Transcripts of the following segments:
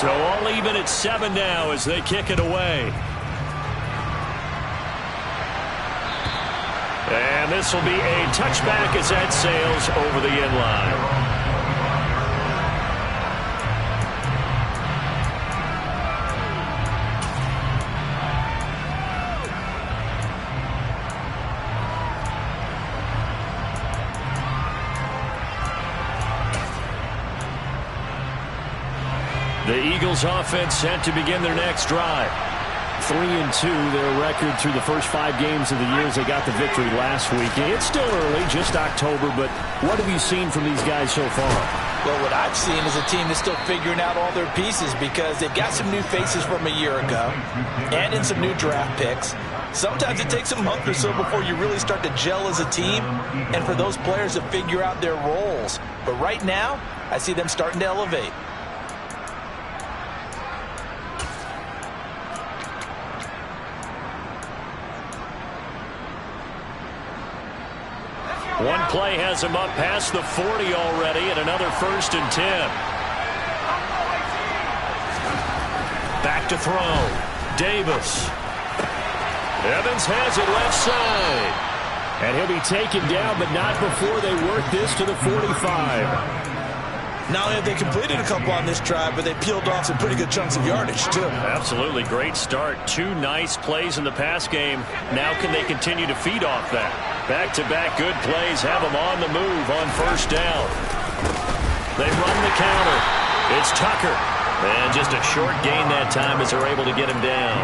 So all even at 7 now as they kick it away. And this will be a touchback as that sails over the end line. The Eagles offense set to begin their next drive. 3-2, their record through the first 5 games of the year as they got the victory last week. It's still early, just October, but what have you seen from these guys so far? Well, what I've seen is a team that's still figuring out all their pieces because they've got some new faces from a year ago and in some new draft picks. Sometimes it takes a month or so before you really start to gel as a team and for those players to figure out their roles. But right now, I see them starting to elevate. One play has him up past the 40 already, and another 1st and 10. Back to throw. Davis. Evans has it left side. And he'll be taken down, but not before they work this to the 45. Not only have they completed a couple on this drive, but they peeled off some pretty good chunks of yardage, too. Absolutely. Great start. 2 nice plays in the pass game. Now can they continue to feed off that? Back-to-back good plays have them on the move on 1st down. They run the counter. It's Tucker. And just a short gain that time as they're able to get him down.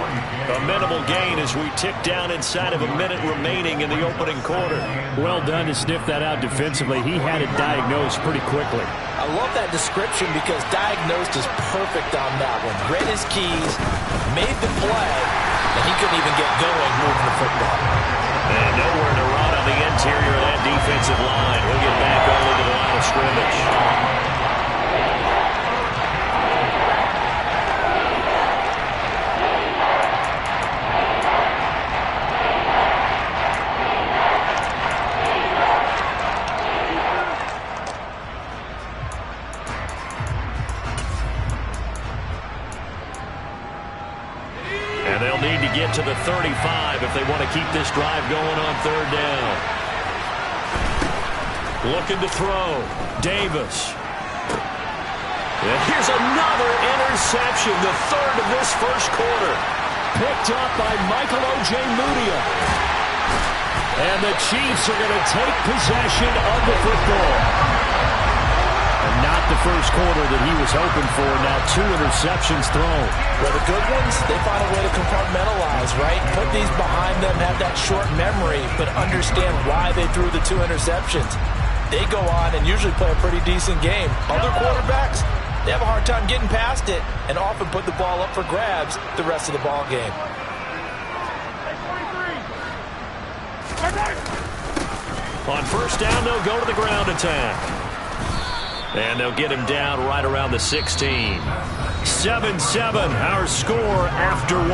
A minimal gain as we tick down inside of a minute remaining in the opening quarter. Well done to sniff that out defensively. He had it diagnosed pretty quickly. I love that description because diagnosed is perfect on that one. Read his keys, made the play, and he couldn't even get going moving the football. And nowhere to run on the interior of that defensive line. He'll get back over to the line of scrimmage. And they'll need to get to the 35 if they want to keep this drive going on 3rd down. Looking to throw. Davis. And here's another interception, the 3rd of this 1st quarter. Picked up by Michael Ojemudia. And the Chiefs are going to take possession of the football. And not the 1st quarter that he was hoping for. Now 2 interceptions thrown. Well, the good ones, they find a way to compartmentalize, right? Put these behind them, have that short memory, but understand why they threw the 2 interceptions. They go on and usually play a pretty decent game. Other quarterbacks, they have a hard time getting past it and often put the ball up for grabs the rest of the ball game. On 1st down, they'll go to the ground attack. And they'll get him down right around the 16. 7-7, our score after 1.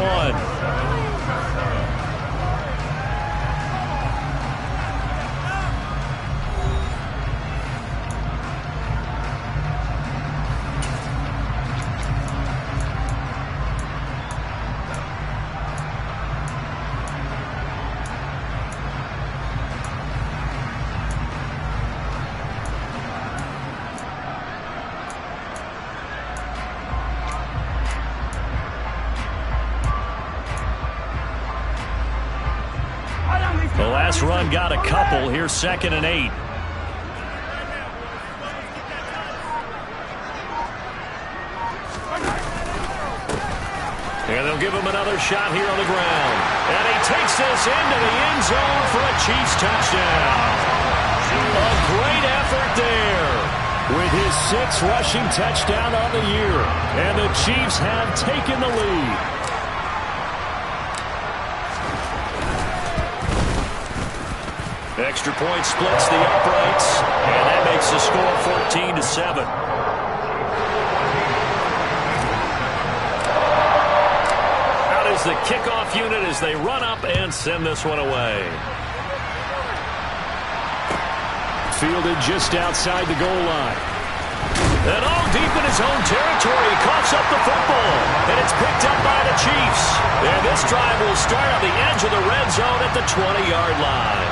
The last run got a couple. Here's 2nd and 8. And they'll give him another shot here on the ground. And he takes this into the end zone for a Chiefs touchdown. A great effort there with his 6th rushing touchdown on the year. And the Chiefs have taken the lead. Extra point splits the uprights, and that makes the score 14-7. Out is the kickoff unit as they run up and send this one away. Fielded just outside the goal line. And all deep in his own territory, he coughs up the football. And it's picked up by the Chiefs. And this drive will start on the edge of the red zone at the 20-yard line.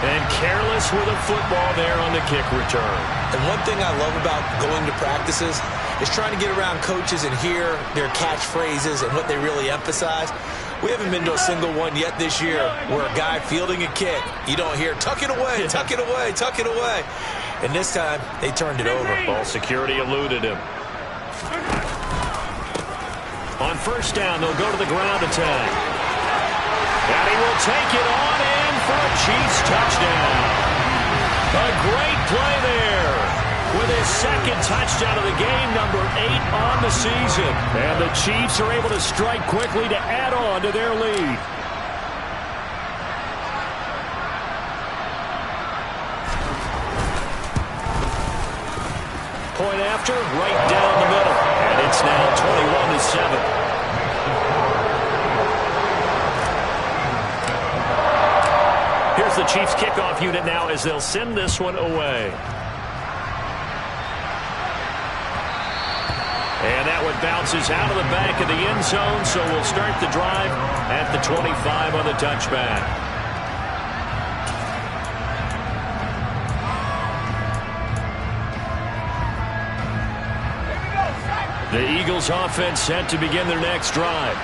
And careless with a football there on the kick return. And one thing I love about going to practices is trying to get around coaches and hear their catchphrases and what they really emphasize. We haven't been to a single one yet this year where a guy fielding a kick, you don't hear, tuck it away, tuck it away, tuck it away. And this time, they turned it over. Ball security eluded him. On first down, they'll go to the ground attack. And he will take it on in for a Chiefs touchdown. A great play there with his second touchdown of the game, number 8 on the season. And the Chiefs are able to strike quickly to add on to their lead. Point after, right down the middle. And it's now 21-7. Here's the Chiefs kickoff unit now as they'll send this one away. And that one bounces out of the back of the end zone, so we'll start the drive at the 25 on the touchback. The Eagles offense set to begin their next drive.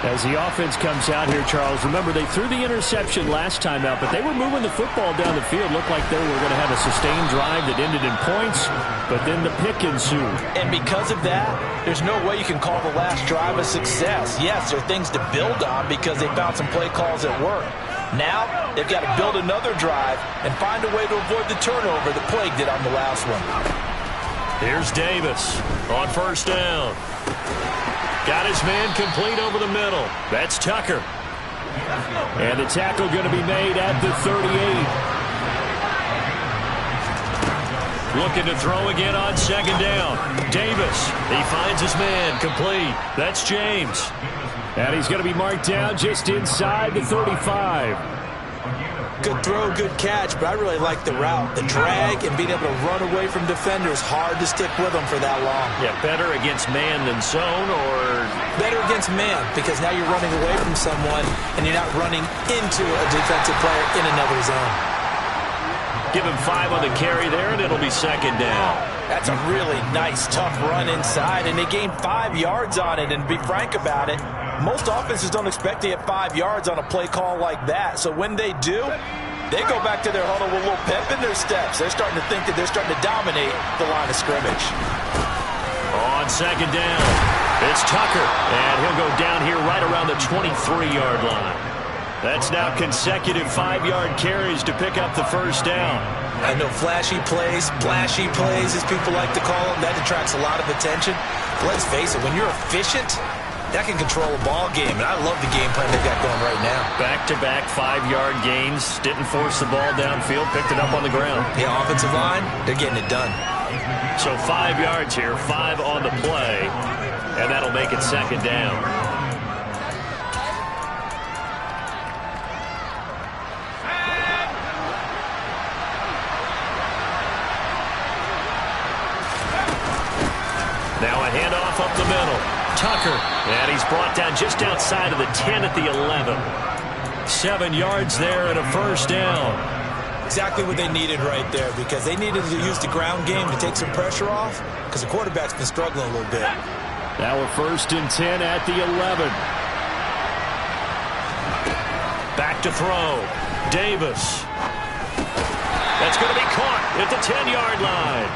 As the offense comes out here, Charles, remember they threw the interception last time out, but they were moving the football down the field. Looked like they were going to have a sustained drive that ended in points, but then the pick ensued. And because of that, there's no way you can call the last drive a success. Yes, there are things to build on because they found some play calls at work. Now, they've got to build another drive and find a way to avoid the turnover that plagued it on the last one. Here's Davis on first down. Got his man complete over the middle. That's Tucker. And the tackle going to be made at the 38. Looking to throw again on second down. Davis, he finds his man complete. That's James. And he's going to be marked down just inside the 35. Good throw, good catch, but I really like the route. The drag and being able to run away from defenders, hard to stick with them for that long. Yeah, better against man than zone, or? Better against man, because now you're running away from someone and you're not running into a defensive player in another zone. Give him 5 on the carry there, and it'll be second down. That's a really nice, tough run inside, and they gained 5 yards on it. And to be frank about it, most offenses don't expect to get 5 yards on a play call like that. So when they do, they go back to their huddle with a little pep in their steps. They're starting to think that they're starting to dominate the line of scrimmage. On second down, it's Tucker, and he'll go down here right around the 23-yard line. That's now consecutive 5-yard carries to pick up the first down. I know flashy plays, splashy plays, as people like to call them, that attracts a lot of attention. Let's face it, when you're efficient, that can control a ball game, and I love the game plan they've got going right now. Back-to-back 5-yard gains, didn't force the ball downfield, picked it up on the ground. Yeah, offensive line, they're getting it done. So 5 yards here, 5 on the play, and that'll make it second down. Now a handoff up the middle. Tucker, and he's brought down just outside of the 10 at the 11. 7 yards there and a first down. Exactly what they needed right there, because they needed to use the ground game to take some pressure off, because the quarterback's been struggling a little bit. Now we're 1st and 10 at the 11. Back to throw. Davis. That's going to be caught at the 10-yard line.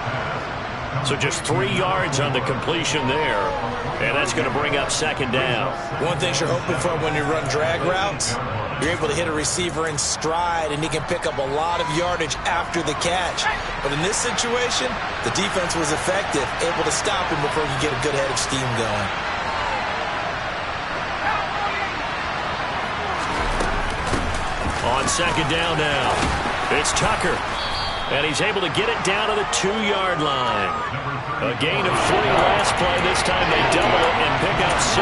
So just 3 yards on the completion there. And that's going to bring up second down. One thing you're hoping for when you run drag routes, you're able to hit a receiver in stride, and he can pick up a lot of yardage after the catch. But in this situation, the defense was effective, able to stop him before you get a good head of steam going. On second down now, it's Tucker. And he's able to get it down to the 2-yard line. A gain of 3 last play. This time they double it and pick up 6.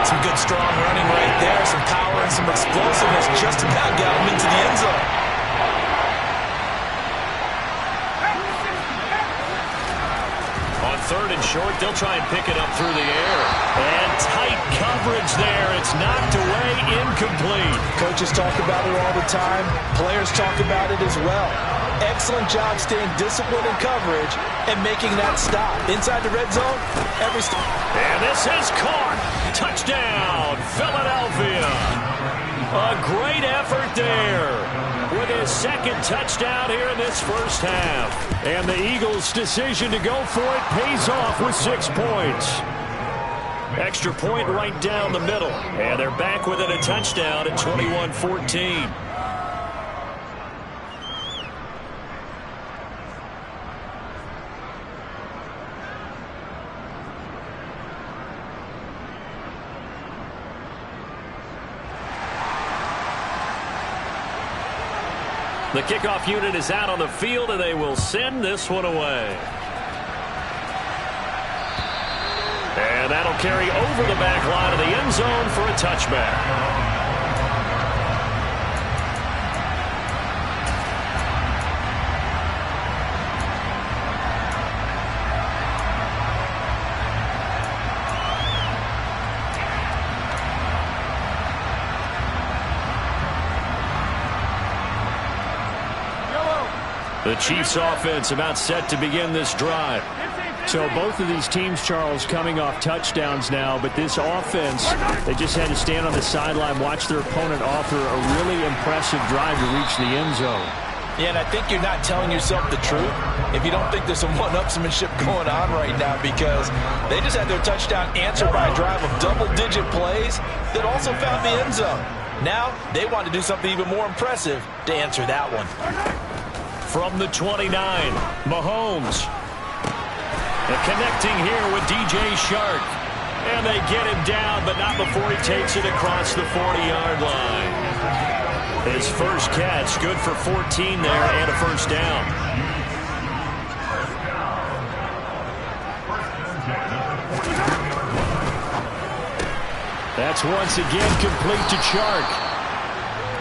Some good strong running right there. Some power and some explosiveness. Just about got him into the end zone. On short. They'll try and pick it up through the air. And tight coverage there. It's knocked away, incomplete. Coaches talk about it all the time. Players talk about it as well. Excellent job staying disciplined in coverage and making that stop. Inside the red zone, every stop. And this is caught. Touchdown, Philadelphia. A great effort there with his second touchdown here in this first half. And the Eagles' decision to go for it pays off with 6 points. Extra point right down the middle. And they're back within a touchdown at 21-14. The kickoff unit is out on the field, and they will send this one away. And that'll carry over the back line of the end zone for a touchback. The Chiefs offense about set to begin this drive. So both of these teams, Charles, coming off touchdowns now, but this offense, they just had to stand on the sideline, watch their opponent offer a really impressive drive to reach the end zone. Yeah, and I think you're not telling yourself the truth if you don't think there's some one-upsmanship going on right now, because they just had their touchdown answered by a drive of double-digit plays that also found the end zone. Now they want to do something even more impressive to answer that one. From the 29, Mahomes. Connecting here with DJ Shark. And they get him down, but not before he takes it across the 40-yard line. His first catch, good for 14 there and a first down. That's once again complete to Shark.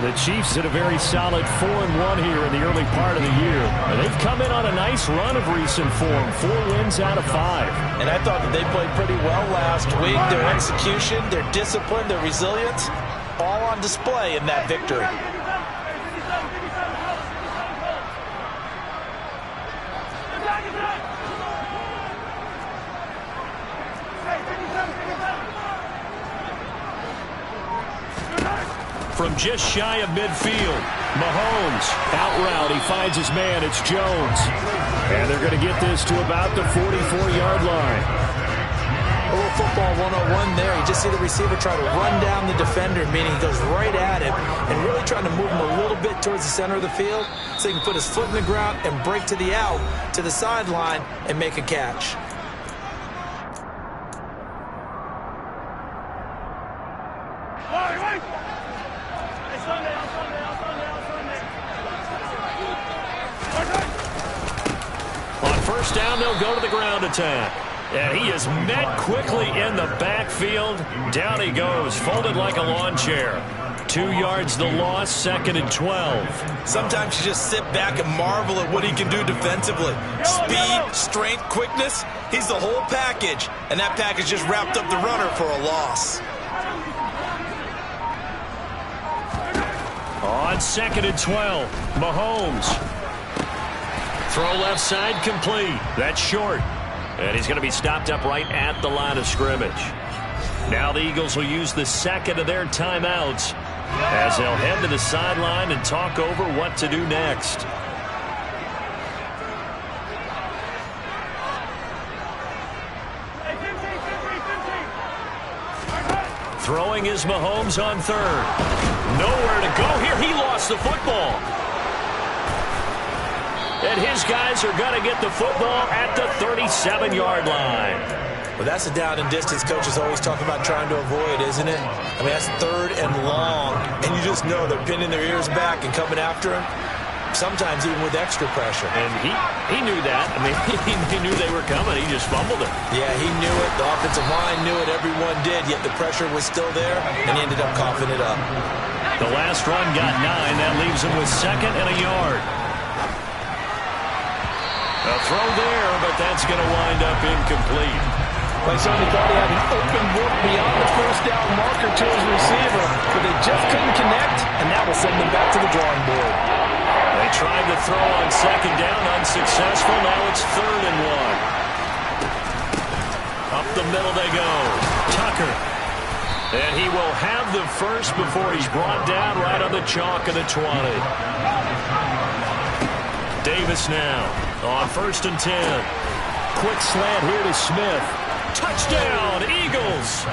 The Chiefs had a very solid 4-1 here in the early part of the year. And they've come in on a nice run of recent form. 4 wins out of 5. And I thought that they played pretty well last week. Their execution, their discipline, their resilience, all on display in that victory. From just shy of midfield, Mahomes, out route, he finds his man, it's Jones. And they're going to get this to about the 44-yard line. A little football 101 there. You just see the receiver try to run down the defender, meaning he goes right at him and really trying to move him a little bit towards the center of the field so he can put his foot in the ground and break to the out, to the sideline, and make a catch. First down, they'll go to the ground attack. And he is met quickly in the backfield. Down he goes, folded like a lawn chair. 2 yards the loss, 2nd and 12. Sometimes you just sit back and marvel at what he can do defensively. Speed, strength, quickness, he's the whole package. And that package just wrapped up the runner for a loss. On 2nd and 12, Mahomes. Throw left side complete. That's short. And he's going to be stopped up right at the line of scrimmage. Now the Eagles will use the second of their timeouts as they'll head to the sideline and talk over what to do next. Throwing is Mahomes on third. Nowhere to go here. He lost the football. And his guys are going to get the football at the 37-yard line. Well, that's the down and distance coaches always talk about trying to avoid, isn't it? I mean, that's 3rd and long, and you just know they're pinning their ears back and coming after him, sometimes even with extra pressure. And he knew that. I mean, he knew they were coming. He just fumbled it. Yeah, he knew it. The offensive line knew it. Everyone did, yet the pressure was still there, and he ended up coughing it up. The last run got 9. That leaves him with 2nd and a yard. A throw there, but that's going to wind up incomplete. They certainly thought he had an open look beyond the first down marker to his receiver, but they just couldn't connect, and that will send them back to the drawing board. They tried to throw on second down, unsuccessful. Now it's 3rd and 1. Up the middle they go. Tucker. And he will have the first before he's brought down right on the chalk of the 20. Davis now on 1st and 10. Quick slant here to Smith. Touchdown, Eagles.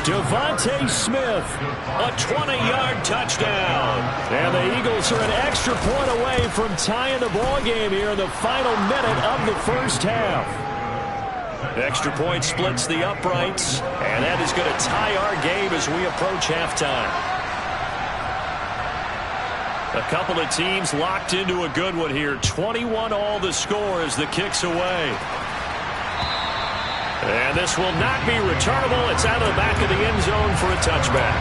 Devontae Smith, a 20-yard touchdown. And the Eagles are an extra point away from tying the ball game here in the final minute of the first half. Extra point splits the uprights, and that is going to tie our game as we approach halftime. A couple of teams locked into a good one here. 21-all the score as the kick's away. And this will not be returnable. It's out of the back of the end zone for a touchback.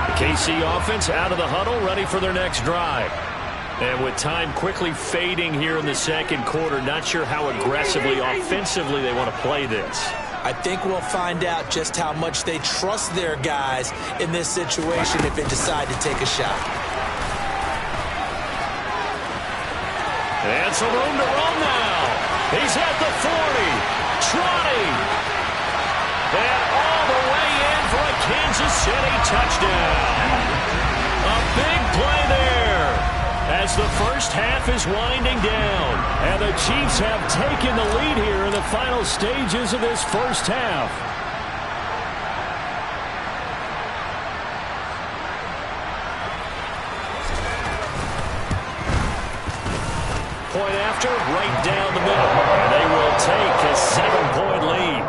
The KC offense out of the huddle, ready for their next drive. And with time quickly fading here in the second quarter, not sure how aggressively, offensively they want to play this. I think we'll find out just how much they trust their guys in this situation if they decide to take a shot. And some room to run now. He's at the 40, 20, and all the way in for a Kansas City touchdown. A big play there as the first half is winding down. And the Chiefs have taken the lead here in the final stages of this first half. Point after, right down the middle. And they will take a 7-point lead.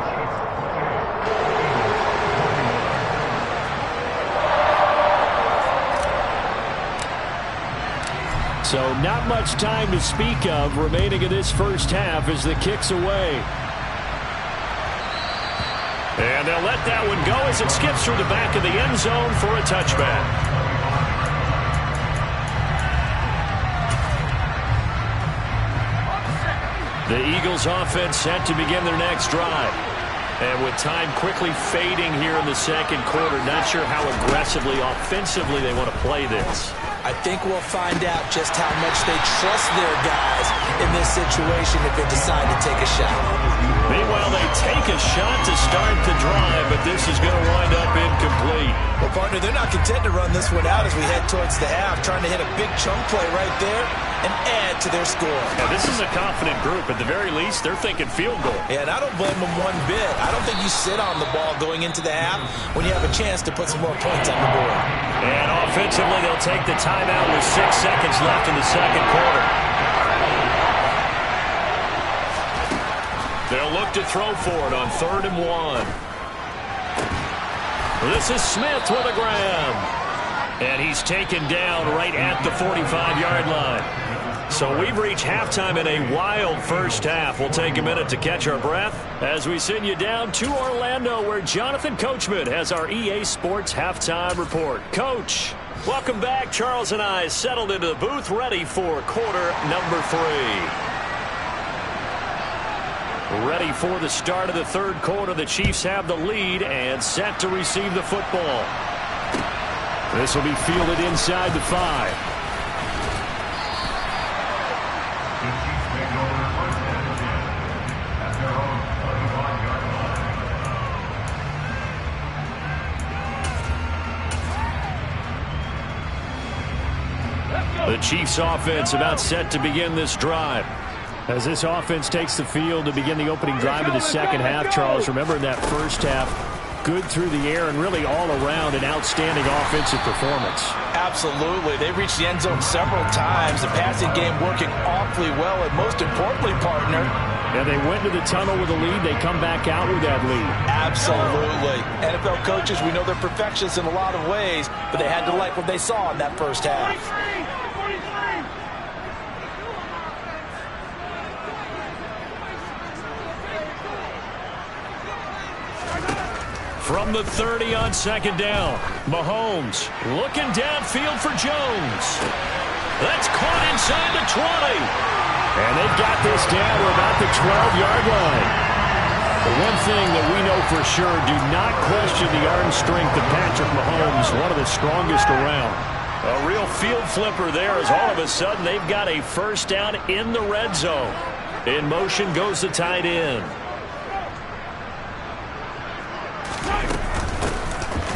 So not much time to speak of remaining in this first half as the kick's away. And they'll let that one go as it skips through the back of the end zone for a touchback. The Eagles offense set to begin their next drive. And with time quickly fading here in the second quarter, not sure how aggressively, offensively they want to play this. I think we'll find out just how much they trust their guys in this situation if they decide to take a shot. Meanwhile, they take a shot to start the drive, but this is going to wind up incomplete. Well, partner, they're not content to run this one out as we head towards the half, trying to hit a big chunk play right there and add to their score. Yeah, this is a confident group. At the very least, they're thinking field goal. Yeah, and I don't blame them one bit. I don't think you sit on the ball going into the half when you have a chance to put some more points on the board. And offensively, they'll take the timeout with 6 seconds left in the second quarter. They'll look to throw for it on 3rd and 1. This is Smith with a grab. And he's taken down right at the 45-yard line. So we've reached halftime in a wild first half. We'll take a minute to catch our breath as we send you down to Orlando, where Jonathan Coachman has our EA Sports halftime report. Coach, welcome back. Charles and I settled into the booth, ready for quarter number 3. Ready for the start of the third quarter. The Chiefs have the lead and set to receive the football. This will be fielded inside the 5. The Chiefs offense about set to begin this drive. As this offense takes the field to begin the opening drive of the second half, Charles, remember in that first half, good through the air and really all around an outstanding offensive performance. Absolutely. They reached the end zone several times. The passing game working awfully well, and most importantly, partner, and they went to the tunnel with a lead. They come back out with that lead. Absolutely. NFL coaches, we know they're perfectionists in a lot of ways, but they had to like what they saw in that first half. From the 30 on second down, Mahomes looking downfield for Jones. That's caught inside the 20. And they've got this down to about the 12-yard line. The one thing that we know for sure, do not question the arm strength of Patrick Mahomes, one of the strongest around. A real field flipper there as all of a sudden they've got a first down in the red zone. In motion goes the tight end.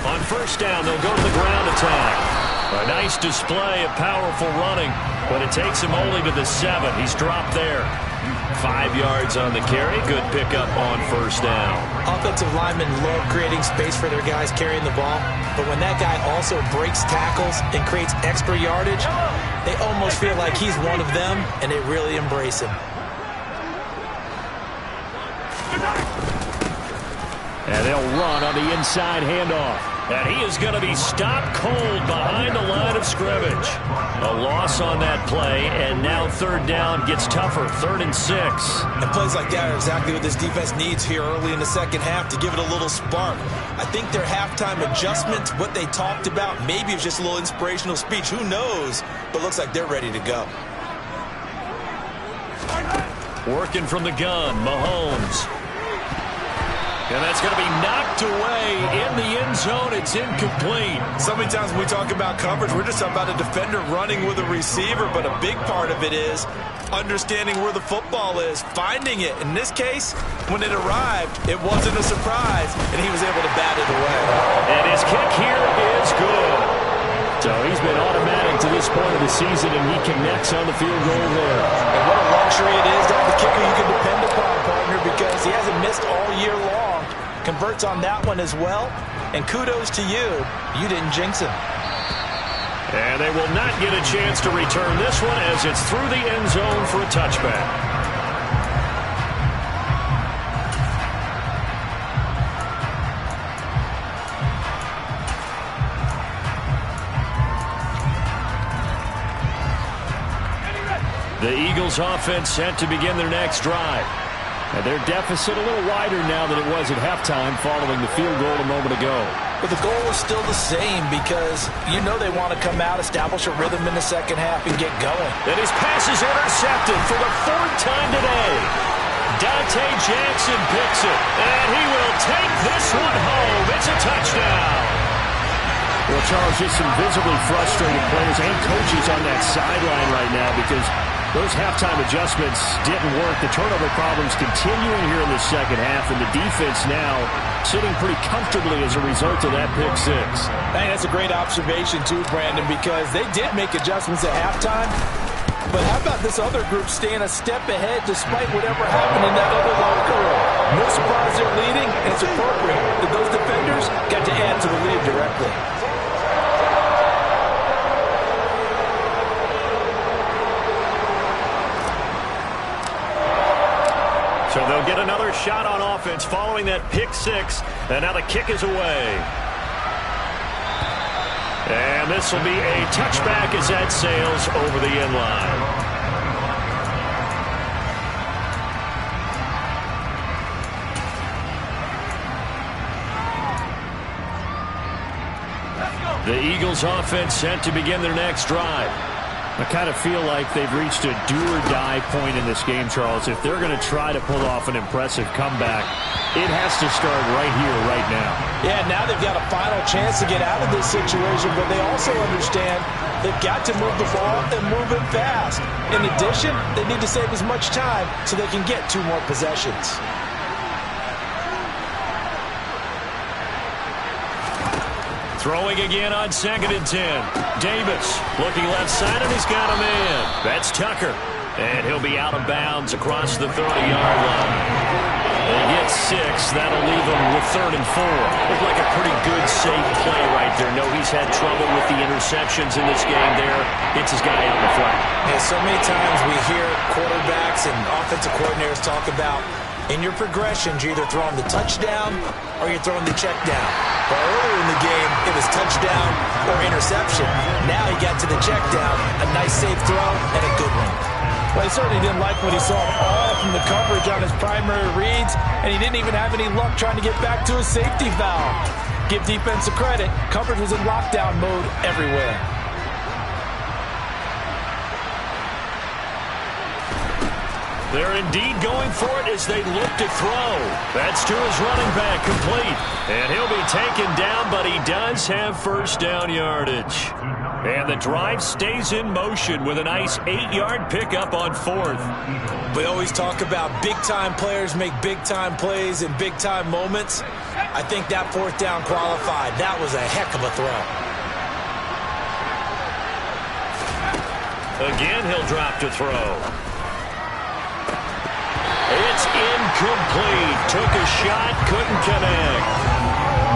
On first down, they'll go to the ground attack. A nice display of powerful running, but it takes him only to the 7. He's dropped there. 5 yards on the carry. Good pickup on first down. Offensive linemen love creating space for their guys carrying the ball, but when that guy also breaks tackles and creates extra yardage, they almost feel like he's one of them, and they really embrace him. And they'll run on the inside handoff. And he is going to be stopped cold behind the line of scrimmage. A loss on that play, and now third down gets tougher, 3rd and 6. And plays like that are exactly what this defense needs here early in the second half to give it a little spark. I think their halftime adjustments, what they talked about, maybe it's just a little inspirational speech. Who knows? But looks like they're ready to go. Working from the gun, Mahomes. And that's going to be knocked away in the end zone. It's incomplete. So many times when we talk about coverage, we're just talking about a defender running with a receiver, but a big part of it is understanding where the football is, finding it. In this case, when it arrived, it wasn't a surprise, and he was able to bat it away. And his kick here is good. So he's been automatic to this point of the season, and he connects on the field goal there. And what a luxury it is to have a kicker you can depend upon, partner, because he hasn't missed all year long. Converts on that one as well, and kudos to you. You didn't jinx him. And they will not get a chance to return this one as it's through the end zone for a touchback. The Eagles offense set to begin their next drive. And their deficit a little wider now than it was at halftime following the field goal a moment ago. But the goal is still the same because you know they want to come out, establish a rhythm in the second half, and get going. And his pass is intercepted for the 4th time today. Dante Jackson picks it, and he will take this one home. It's a touchdown. Well, Charles, just some visibly frustrated players and coaches on that sideline right now because those halftime adjustments didn't work. The turnover problems continuing here in the second half, and the defense now sitting pretty comfortably as a result of that pick 6. I think that's a great observation too, Brandon, because they did make adjustments at halftime. But how about this other group staying a step ahead despite whatever happened in that other locker room? No surprise they're leading, and it's appropriate that those defenders got to add to the lead directly. So they'll get another shot on offense following that pick 6. And now the kick is away. And this will be a touchback as that sails over the end line. The Eagles offense set to begin their next drive. I kind of feel like they've reached a do-or-die point in this game, Charles. If they're going to try to pull off an impressive comeback, it has to start right here, right now. Yeah, now they've got a final chance to get out of this situation, but they also understand they've got to move the ball and move it fast. In addition, they need to save as much time so they can get 2 more possessions. Throwing again on 2nd and 10. Davis looking left side, and he's got a man. That's Tucker. And he'll be out of bounds across the 30-yard line. They get 6. That'll leave him with 3rd and 4. Looked like a pretty good, safe play right there. No, he's had trouble with the interceptions in this game there. Hits his guy out in the flat. Yeah, so many times we hear quarterbacks and offensive coordinators talk about in your progressions, you're either throwing the touchdown or you're throwing the check down. But earlier in the game, it was touchdown or interception. Now he got to the check down, a nice safe throw, and a good one. Well, he certainly didn't like what he saw all from the coverage on his primary reads, and he didn't even have any luck trying to get back to his safety valve. Give defense a credit. Coverage was in lockdown mode everywhere. They're indeed going for it as they look to throw. That's to his running back, complete. And he'll be taken down, but he does have first down yardage. And the drive stays in motion with a nice 8-yard pickup on fourth. We always talk about big-time players make big-time plays in big-time moments. I think that fourth down qualified. That was a heck of a throw. Again, he'll drop to throw. It's incomplete. Took a shot, couldn't connect.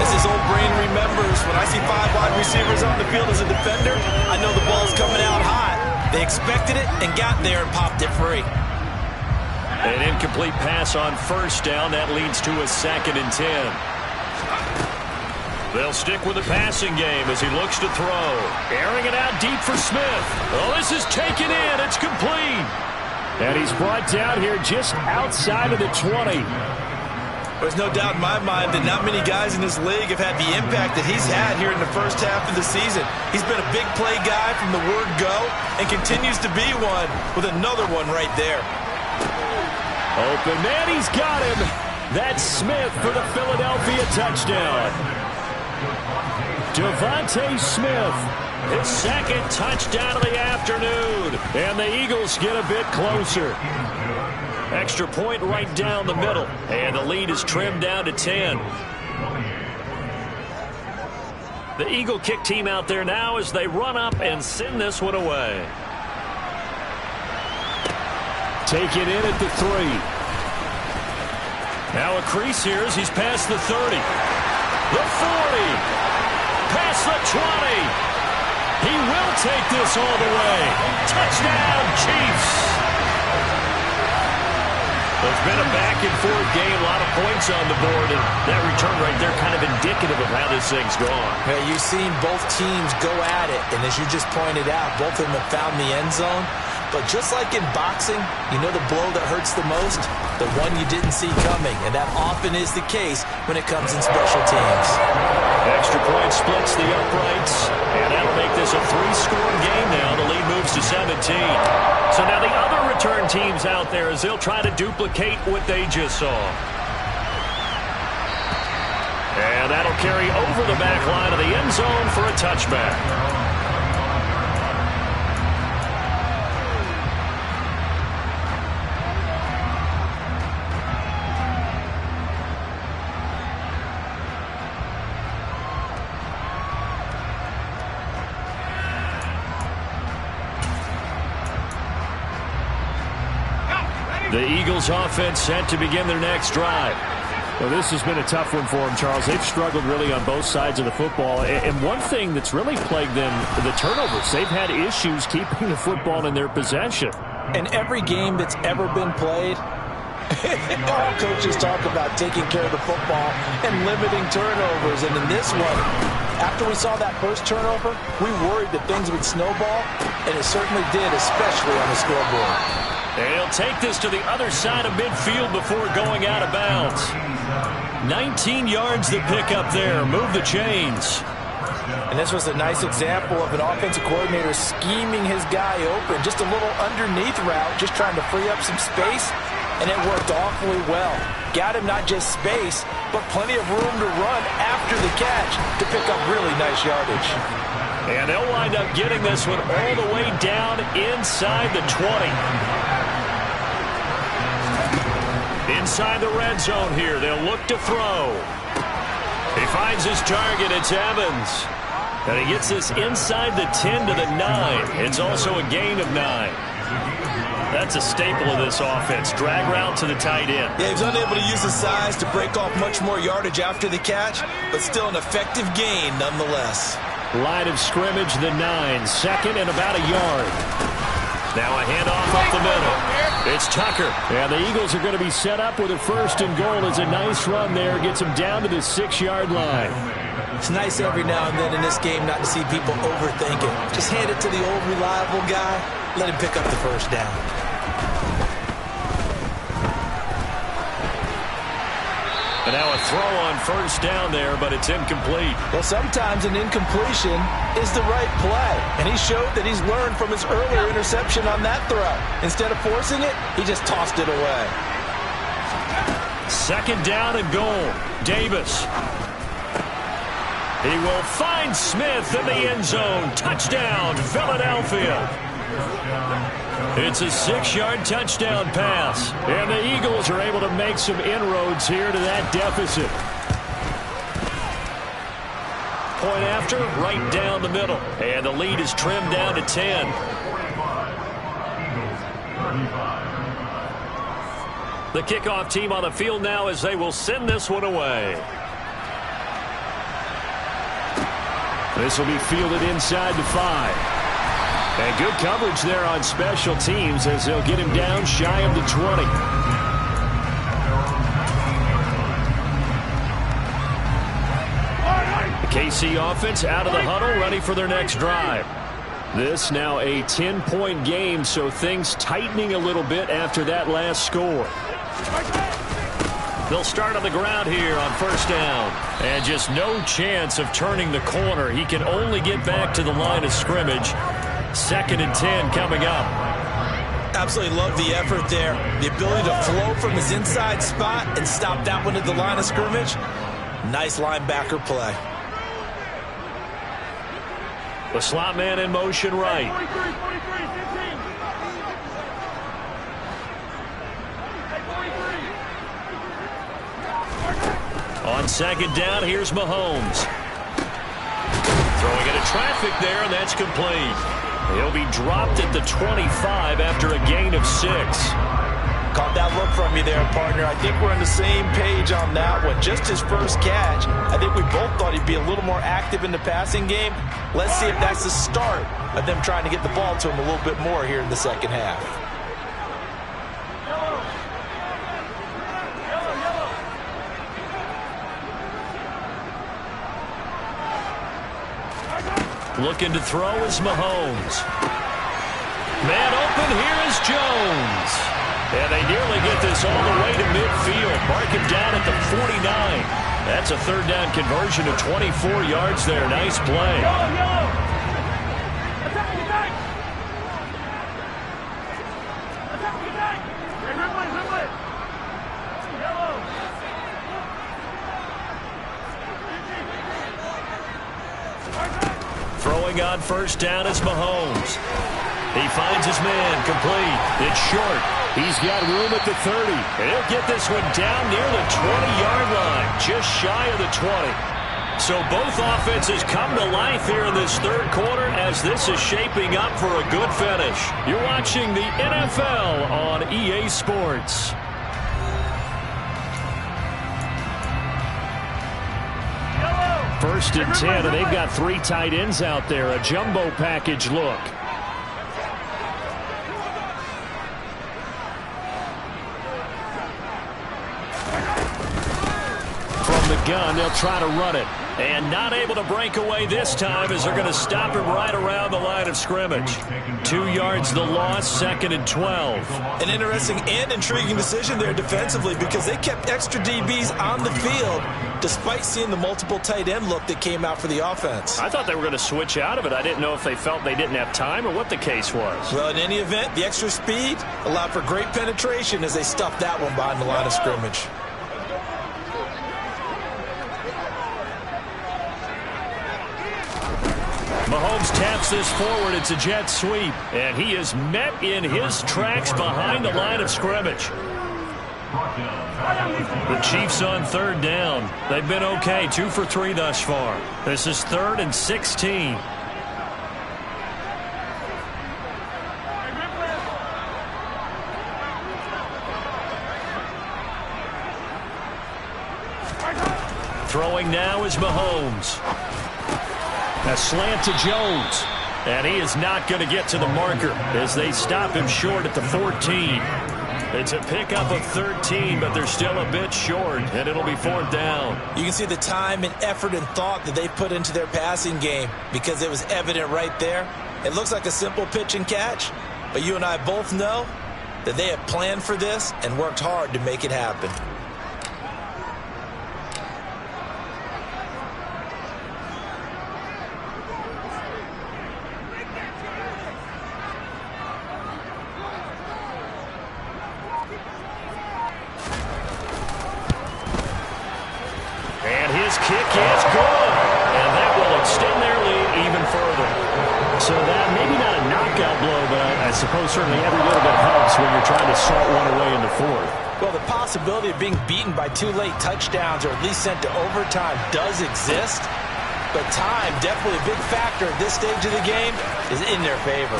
As his old brain remembers, when I see 5 wide receivers on the field as a defender, I know the ball's coming out hot. They expected it and got there and popped it free. An incomplete pass on first down. That leads to a 2nd and 10. They'll stick with the passing game as he looks to throw. Airing it out deep for Smith. Oh, this is taken in. It's complete. And he's brought down here just outside of the 20. There's no doubt in my mind that not many guys in this league have had the impact that he's had here in the first half of the season. He's been a big play guy from the word go and continues to be one with another one right there. Open man, he's got him. That's Smith for the Philadelphia touchdown. Devontae Smith, his 2nd touchdown of the afternoon. And the Eagles get a bit closer. Extra point right down the middle. And the lead is trimmed down to 10. The Eagle kick team out there now as they run up and send this one away. Take it in at the 3. Now a crease here as he's past the 30. The 40. Past the 20. He will take this all the way. Touchdown, Chiefs. It's been a back-and-forth game, a lot of points on the board, and that return right there kind of indicative of how this thing's gone. Yeah, you've seen both teams go at it, and as you just pointed out, both of them have found the end zone. But just like in boxing, you know the blow that hurts the most? The one you didn't see coming, and that often is the case when it comes in special teams. Extra point splits the uprights, and that'll make this a 3-score game now. The lead moves to 17. So now the other return teams out there as they'll try to duplicate what they just saw. And that'll carry over the back line of the end zone for a touchback. The Eagles offense set to begin their next drive. Well, this has been a tough one for them, Charles. They've struggled really on both sides of the football. And one thing that's really plagued them, the turnovers. They've had issues keeping the football in their possession. In every game that's ever been played, all coaches talk about taking care of the football and limiting turnovers. And in this one, after we saw that first turnover, we worried that things would snowball, and it certainly did, especially on the scoreboard. And he'll take this to the other side of midfield before going out of bounds. 19 yards to pick up there. Move the chains. And this was a nice example of an offensive coordinator scheming his guy open. Just a little underneath route, just trying to free up some space, and it worked awfully well. Got him not just space, but plenty of room to run after the catch to pick up really nice yardage. And they'll wind up getting this one all the way down inside the 20. Inside the red zone here, they'll look to throw. He finds his target, it's Evans. And he gets this inside the 10 to the 9. It's also a gain of 9. That's a staple of this offense. Drag route to the tight end. Yeah, he was unable to use his size to break off much more yardage after the catch, but still an effective gain nonetheless. Line of scrimmage, the 9. 2nd and about a yard. Now a handoff up the middle. It's Tucker. And the Eagles are going to be set up with a 1st and goal. As a nice run there. Gets them down to the 6-yard line. It's nice every now and then in this game not to see people overthink it. Just hand it to the old reliable guy. Let him pick up the first down. And now a throw on first down there, but it's incomplete. Well, sometimes an incompletion is the right play. And he showed that he's learned from his earlier interception on that throw. Instead of forcing it, he just tossed it away. Second down and goal. Davis. He will find Smith in the end zone. Touchdown, Philadelphia. It's a 6-yard touchdown pass. And the Eagles are able to make some inroads here to that deficit. Point after, right down the middle. And the lead is trimmed down to 10. The kickoff team on the field now as they will send this one away. This will be fielded inside the 5. And good coverage there on special teams as they'll get him down shy of the 20. The KC offense out of the huddle, ready for their next drive. This now a 10-point game, so things tightening a little bit after that last score. They'll start on the ground here on first down. And just no chance of turning the corner. He can only get back to the line of scrimmage. 2nd and 10 coming up. Absolutely love the effort there. The ability to flow from his inside spot and stop that one at the line of scrimmage. Nice linebacker play. The slot man in motion right. On second down, here's Mahomes. Throwing into traffic there, and that's complete. He'll be dropped at the 25 after a gain of 6. Caught that look from you there, partner. I think we're on the same page on that one. Just his first catch. I think we both thought he'd be a little more active in the passing game. Let's see if that's the start of them trying to get the ball to him a little bit more here in the second half. Looking to throw is Mahomes. Man open, here is Jones. And they nearly get this all the way to midfield. Mark him down at the 49. That's a third down conversion of 24 yards there. Nice play. Throwing on first down is Mahomes. He finds his man complete. It's short. He's got room at the 30. And he'll get this one down near the 20-yard line, just shy of the 20. So both offenses come to life here in this third quarter as this is shaping up for a good finish. You're watching the NFL on EA Sports. First and 10, and they've got 3 tight ends out there. A jumbo package look. From the gun, they'll try to run it. And not able to break away this time as they're going to stop him right around the line of scrimmage. 2 yards the loss, 2nd and 12. An interesting and intriguing decision there defensively because they kept extra DBs on the field despite seeing the multiple tight end look that came out for the offense. I thought they were going to switch out of it. I didn't know if they felt they didn't have time or what the case was. Well, in any event, the extra speed allowed for great penetration as they stuffed that one behind the line of scrimmage. Mahomes taps this forward. It's a jet sweep. And he is met in his tracks behind the line of scrimmage. The Chiefs on third down. They've been okay. 2 for 3 thus far. This is 3rd and 16. Throwing now is Mahomes. A slant to Jones. And he is not going to get to the marker as they stop him short at the 14. It's a pickup of 13, but they're still a bit short, and it'll be 4th down. You can see the time and effort and thought that they put into their passing game because it was evident right there. It looks like a simple pitch and catch, but you and I both know that they have planned for this and worked hard to make it happen. It's good. And that will extend their lead even further. So that maybe not a knockout blow, but I suppose certainly every little bit helps when you're trying to salt one away in the fourth. Well, the possibility of being beaten by 2 late touchdowns or at least sent to overtime does exist. But time, definitely a big factor at this stage of the game, is in their favor.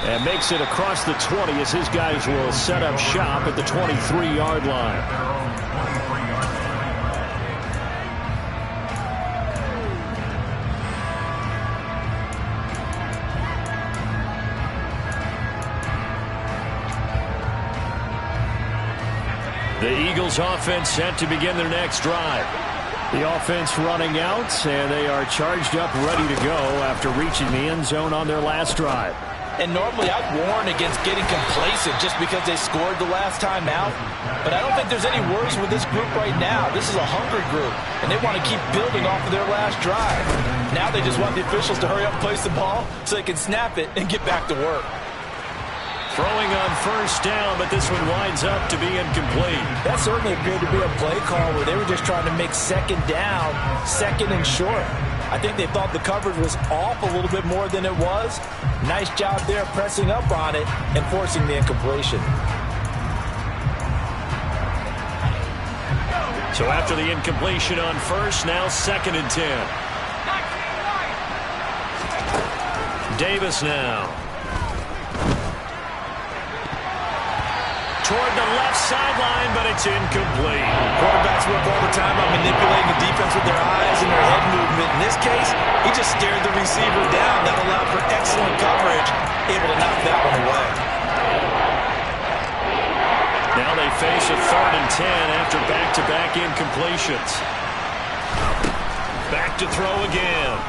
And makes it across the 20 as his guys will set up shop at the 23-yard line. The Eagles offense set to begin their next drive. The offense running out, and they are charged up, ready to go after reaching the end zone on their last drive. And normally I'd warn against getting complacent just because they scored the last time out. But I don't think there's any worries with this group right now. This is a hungry group, and they want to keep building off of their last drive. Now they just want the officials to hurry up and place the ball so they can snap it and get back to work. Throwing on first down, but this one winds up to be incomplete. That certainly appeared to be a play call where they were just trying to make second down, second and short. I think they thought the coverage was off a little bit more than it was. Nice job there pressing up on it and forcing the incompletion. So after the incompletion on first, now 2nd and 10. Davis now. Toward the left sideline, but it's incomplete. Quarterbacks work all the time on manipulating the defense with their eyes and their head movement. In this case, he just stared the receiver down. That allowed for excellent coverage, able to knock that one away. Now they face a 3rd and 10 after back-to-back incompletions. Back to throw again.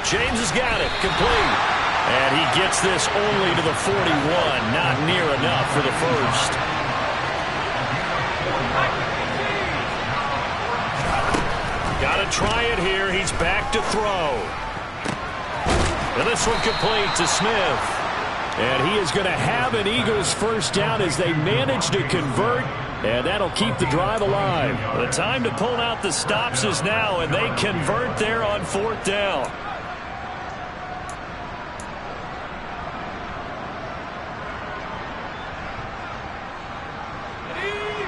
James has got it, complete. And he gets this only to the 41, not near enough for the first. Got to try it here. He's back to throw. And this one complete to Smith. And he is going to have an Eagles first down as they manage to convert, and that'll keep the drive alive. The time to pull out the stops is now, and they convert there on 4th down.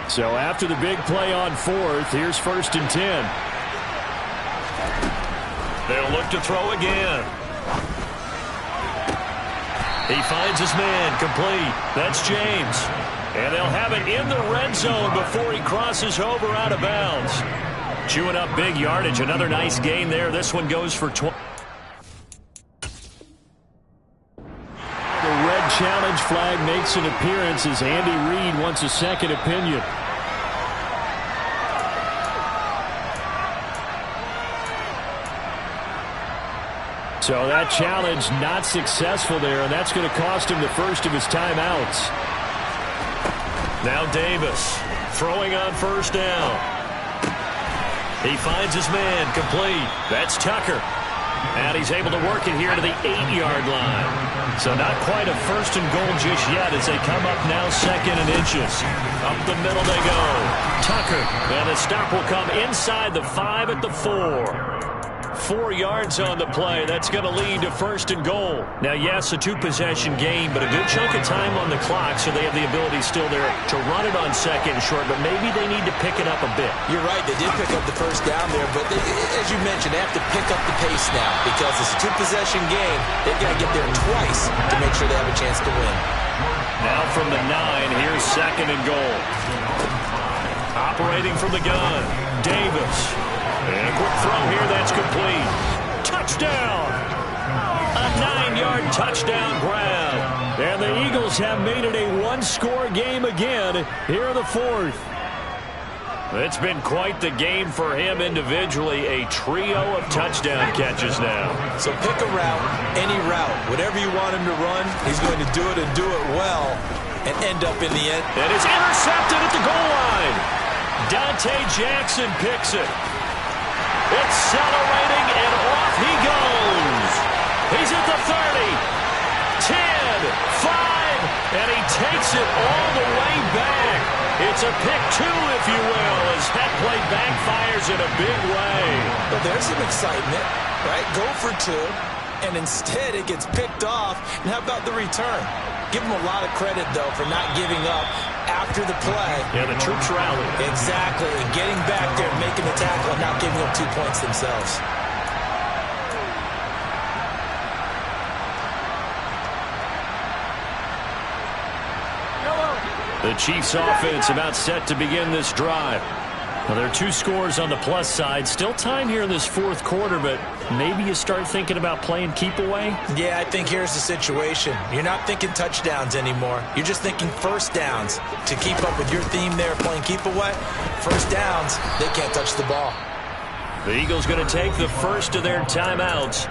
So after the big play on 4th, here's 1st and 10. They'll look to throw again. He finds his man, complete. That's James. And they'll have it in the red zone before he crosses over out of bounds. Chewing up big yardage. Another nice gain there. This one goes for 20. The red challenge flag makes an appearance as Andy Reid wants a second opinion. So that challenge not successful there, and that's going to cost him the first of his timeouts. Now Davis throwing on first down. He finds his man, complete. That's Tucker. And he's able to work it here to the 8-yard line. So not quite a 1st and goal just yet as they come up now 2nd and inches. Up the middle they go. Tucker. And the stop will come inside the 5 at the 4. 4 yards on the play. That's going to lead to 1st and goal. Now, yes, a 2-possession game, but a good chunk of time on the clock, so they have the ability still there to run it on 2nd and short, but maybe they need to pick it up a bit. You're right. They did pick up the first down there, but as you mentioned, they have to pick up the pace now because it's a 2-possession game. They've got to get there twice to make sure they have a chance to win. Now from the 9, here's 2nd and goal. Operating from the gun, Davis. And a quick throw here, that's complete. Touchdown! A 9-yard touchdown grab. And the Eagles have made it a 1-score game again here in the 4th. It's been quite the game for him individually. A trio of touchdown catches now. So pick a route, any route. Whatever you want him to run, he's going to do it and do it well and end up in the end. And it's intercepted at the goal line. Dante Jackson picks it. Accelerating, and off he goes. He's at the 30, 10, 5, And he takes it all the way back. It's a pick two, if you will, as that play backfires in a big way. Well, there's some excitement, right? Go for two, and instead it gets picked off. And how about the return? Give him a lot of credit, though, for not giving up after the play. Yeah, the troops rallied. Exactly. And getting back there, making the tackle, and not giving up 2 points themselves. The Chiefs offense about set to begin this drive. Well, there are 2 scores on the plus side. Still time here in this fourth quarter, but maybe you start thinking about playing keep away? Yeah, I think here's the situation. You're not thinking touchdowns anymore. You're just thinking first downs. To keep up with your theme there, playing keep away, first downs, they can't touch the ball. The Eagles going to take the first of their timeouts.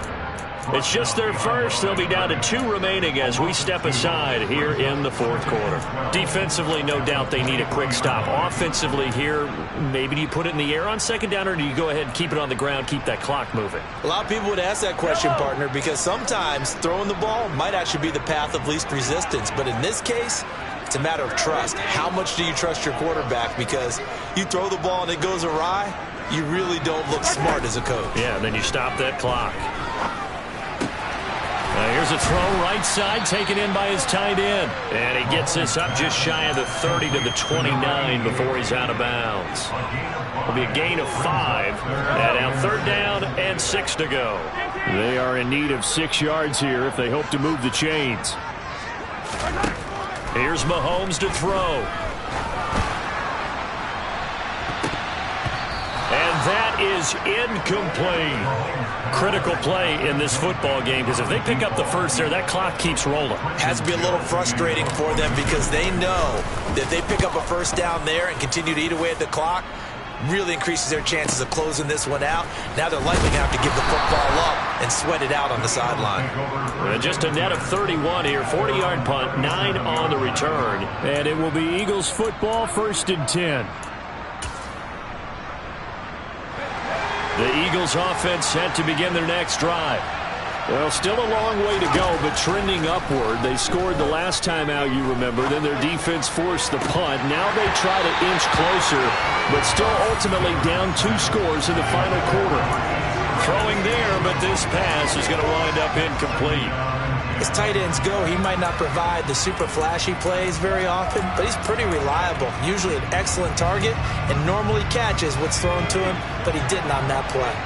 It's just their first. They'll be down to 2 remaining as we step aside here in the fourth quarter. Defensively, no doubt they need a quick stop. Offensively here, maybe do you put it in the air on second down, or do you go ahead and keep it on the ground, keep that clock moving? A lot of people would ask that question, partner, because sometimes throwing the ball might actually be the path of least resistance. But in this case, it's a matter of trust. How much do you trust your quarterback? Because you throw the ball and it goes awry, you really don't look smart as a coach. Yeah, and then you stop that clock. Here's a throw right side, taken in by his tight end. And he gets this up just shy of the 30 to the 29 before he's out of bounds. It'll be a gain of 5. And now third down and 6 to go. They are in need of 6 yards here if they hope to move the chains. Here's Mahomes to throw. And that is incomplete. Critical play in this football game, because if they pick up the first there, that clock keeps rolling. Has to be a little frustrating for them because they know that they pick up a first down there and continue to eat away at the clock, really increases their chances of closing this one out. Now they're likely going to have to give the football up and sweat it out on the sideline. Just a net of 31 here, 40-yard punt, 9 on the return. And it will be Eagles football, 1st and 10. The Eagles offense set to begin their next drive. Well, still a long way to go, but trending upward. They scored the last time out, you remember. Then their defense forced the punt. Now they try to inch closer, but still ultimately down 2 scores in the final quarter. Throwing there, but this pass is going to wind up incomplete. As tight ends go, he might not provide the super flashy plays very often, but he's pretty reliable. Usually an excellent target and normally catches what's thrown to him, but he didn't on that play.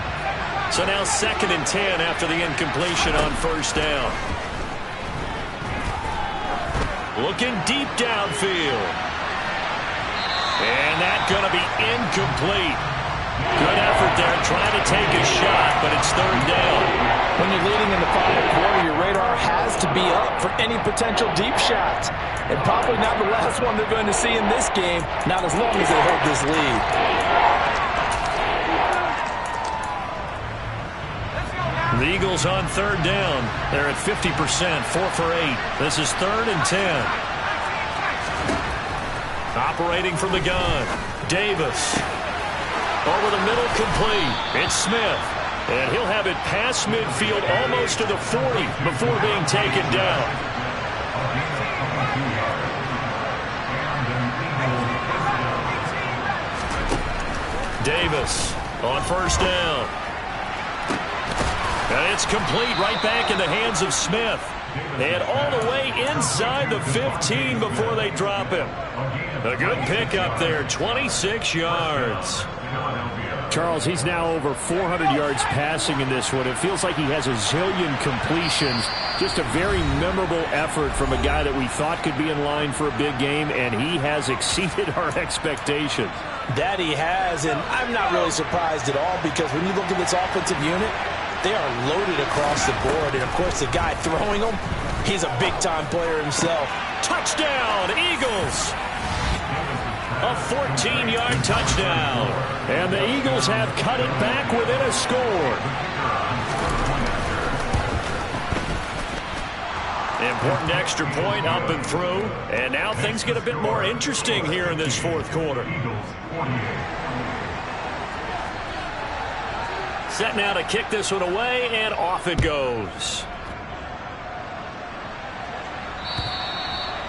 So now 2nd and 10 after the incompletion on first down. Looking deep downfield. And that's going to be incomplete. Good effort there, trying to take a shot, but it's third down. When you're leading in the final quarter, your radar has to be up for any potential deep shots. And probably not the last one they're going to see in this game, not as long as they hold this lead. The Eagles on third down. They're at 50%, 4 for 8. This is 3rd and 10. Operating from the gun, Davis. Over the middle, complete. It's Smith. And he'll have it past midfield, almost to the 40, before being taken down. Davis on first down. And it's complete right back in the hands of Smith. And all the way inside the 15 before they drop him. A good pickup there, 26 yards. Charles, he's now over 400 yards passing in this one. It feels like he has a zillion completions. Just a very memorable effort from a guy that we thought could be in line for a big game, and he has exceeded our expectations. That he has, and I'm not really surprised at all because when you look at this offensive unit, they are loaded across the board. And, of course, the guy throwing them, he's a big-time player himself. Touchdown, Eagles! A 14-yard touchdown. And the Eagles have cut it back within a score. Important extra point up and through. And now things get a bit more interesting here in this fourth quarter. Set now to kick this one away, and off it goes.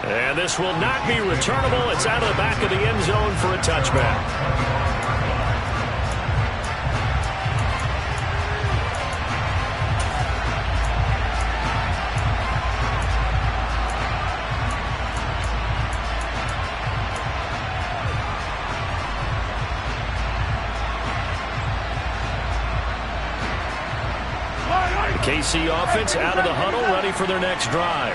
And this will not be returnable. It's out of the back of the end zone for a touchback. KC offense out of the huddle, ready for their next drive.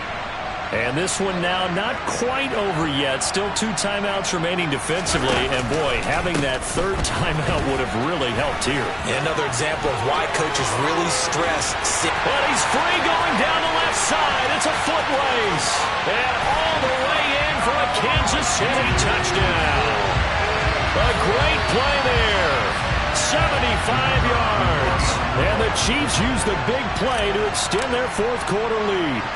And this one now not quite over yet. Still 2 timeouts remaining defensively. And, boy, having that third timeout would have really helped here. Yeah, another example of why coaches really stress. But he's free going down the left side. It's a foot race. And all the way in for a Kansas City touchdown. A great play there. 75 yards. And the Chiefs use the big play to extend their fourth quarter lead.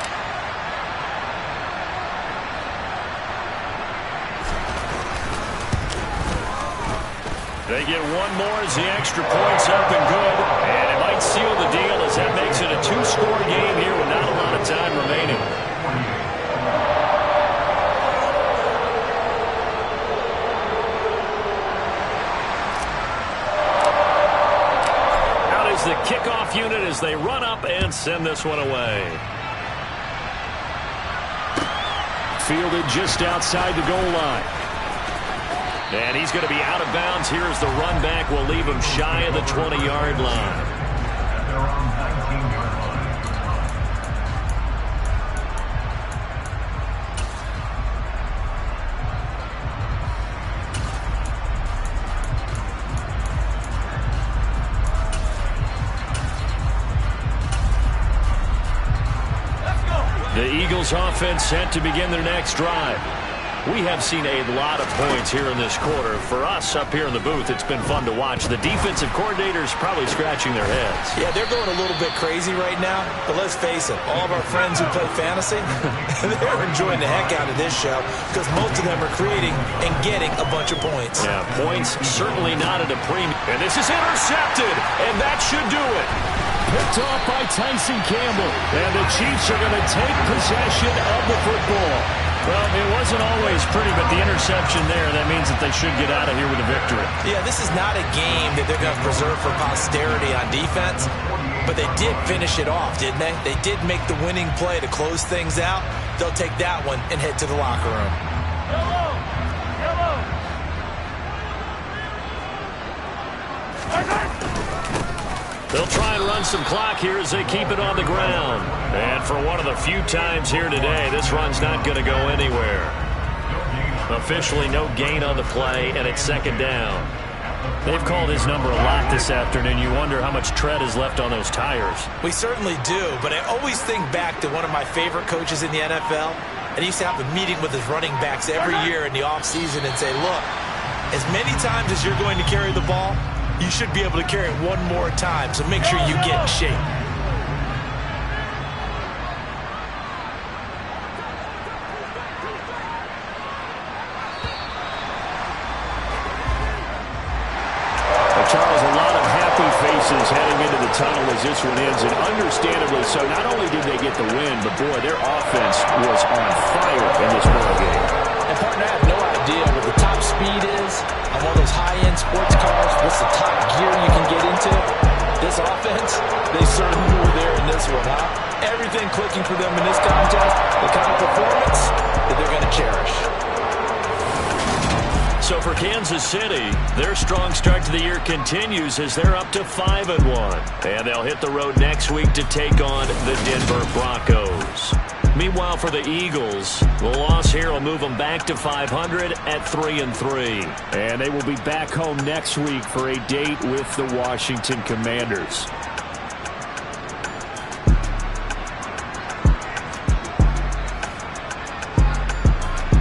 They get one more as the extra point's up and good. And it might seal the deal as that makes it a 2-score game here with not a lot of time remaining. Out is the kickoff unit as they run up and send this one away. Fielded just outside the goal line. And he's going to be out of bounds here as the run back will leave him shy of the 20-yard line. The Eagles offense set to begin their next drive. We have seen a lot of points here in this quarter. For us up here in the booth, it's been fun to watch. The defensive coordinators probably scratching their heads. Yeah, they're going a little bit crazy right now. But let's face it, all of our friends who play fantasy, they're enjoying the heck out of this show because most of them are creating and getting a bunch of points. Yeah, points certainly not at a premium. And this is intercepted, and that should do it. Picked off by Tyson Campbell. And the Chiefs are going to take possession of the football. Well, it wasn't always pretty, but the interception there, that means that they should get out of here with a victory. Yeah, this is not a game that they're going to preserve for posterity on defense, but they did finish it off, didn't they? They did make the winning play to close things out. They'll take that one and head to the locker room. They'll try and run some clock here as they keep it on the ground. And for one of the few times here today, this run's not going to go anywhere. Officially no gain on the play, and it's second down. They've called his number a lot this afternoon. You wonder how much tread is left on those tires. We certainly do, but I always think back to one of my favorite coaches in the NFL. And he used to have a meeting with his running backs every year in the offseason and say, look, as many times as you're going to carry the ball, you should be able to carry it one more time, so make sure you get in shape. Charles, a lot of happy faces heading into the tunnel as this one ends, and understandably so. Not only did they get the win, but, boy, their offense was on fire in this ball game. And, partner, I have no idea what the top speed is on one of those high-end sports cars. What's the top gear you can get into? This offense, they certainly were there in this one, huh? Everything clicking for them in this contest, the kind of performance that they're going to cherish. So for Kansas City, their strong start to the year continues as they're up to 5-1. And they'll hit the road next week to take on the Denver Broncos. Meanwhile, for the Eagles, the loss here will move them back to 500 at 3-3. And they will be back home next week for a date with the Washington Commanders.